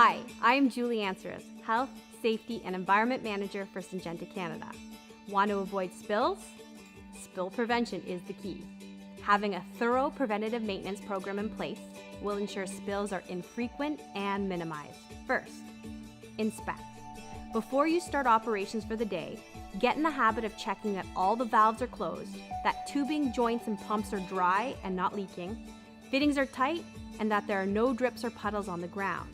Hi, I am Julie Anceriz, Health, Safety, and Environment Manager for Syngenta Canada. Want to avoid spills? Spill prevention is the key. Having a thorough preventative maintenance program in place will ensure spills are infrequent and minimized. First, inspect. Before you start operations for the day, get in the habit of checking that all the valves are closed, that tubing, joints, and pumps are dry and not leaking, fittings are tight, and that there are no drips or puddles on the ground.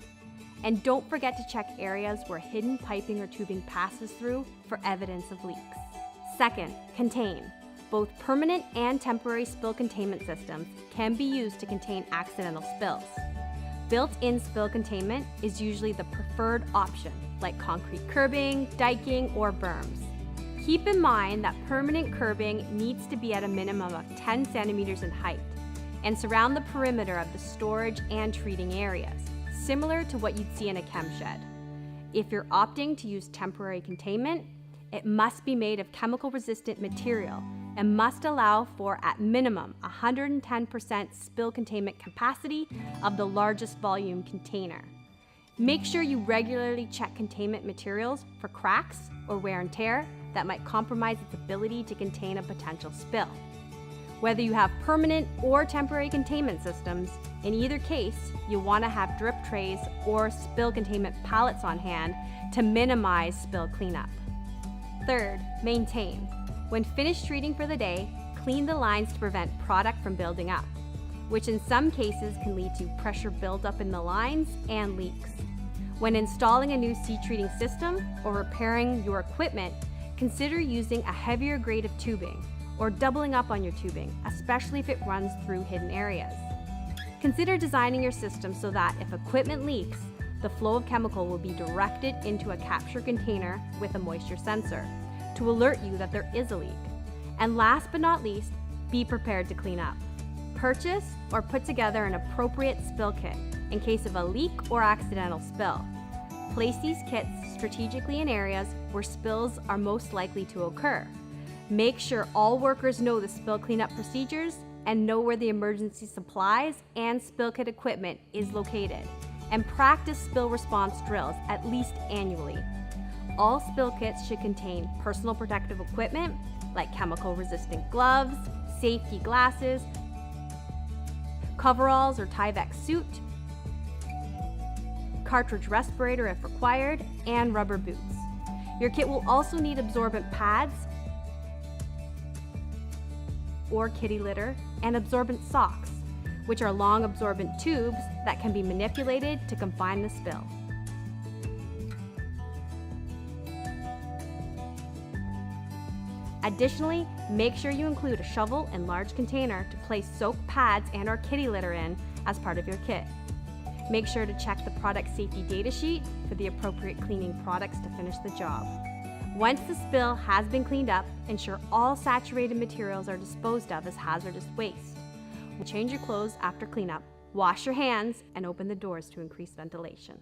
And don't forget to check areas where hidden piping or tubing passes through for evidence of leaks. Second, contain. Both permanent and temporary spill containment systems can be used to contain accidental spills. Built-in spill containment is usually the preferred option, like concrete curbing, diking, or berms. Keep in mind that permanent curbing needs to be at a minimum of 10 centimeters in height and surround the perimeter of the storage and treating areas, similar to what you'd see in a chem shed. If you're opting to use temporary containment, it must be made of chemical-resistant material and must allow for, at minimum, 110% spill containment capacity of the largest volume container. Make sure you regularly check containment materials for cracks or wear and tear that might compromise its ability to contain a potential spill. Whether you have permanent or temporary containment systems, in either case, you'll want to have drip trays or spill containment pallets on hand to minimize spill cleanup. Third, maintain. When finished treating for the day, clean the lines to prevent product from building up, which in some cases can lead to pressure buildup in the lines and leaks. When installing a new seed treating system or repairing your equipment, consider using a heavier grade of tubing or doubling up on your tubing, especially if it runs through hidden areas. Consider designing your system so that if equipment leaks, the flow of chemical will be directed into a capture container with a moisture sensor to alert you that there is a leak. And last but not least, be prepared to clean up. Purchase or put together an appropriate spill kit in case of a leak or accidental spill. Place these kits strategically in areas where spills are most likely to occur. Make sure all workers know the spill cleanup procedures and know where the emergency supplies and spill kit equipment is located. And practice spill response drills at least annually. All spill kits should contain personal protective equipment like chemical-resistant gloves, safety glasses, coveralls or Tyvek suit, cartridge respirator if required, and rubber boots. Your kit will also need absorbent pads or kitty litter and absorbent socks, which are long absorbent tubes that can be manipulated to confine the spill. Additionally, make sure you include a shovel and large container to place soak pads and or kitty litter in as part of your kit. Make sure to check the product safety data sheet for the appropriate cleaning products to finish the job. Once the spill has been cleaned up, ensure all saturated materials are disposed of as hazardous waste. Change your clothes after cleanup, wash your hands, and open the doors to increase ventilation.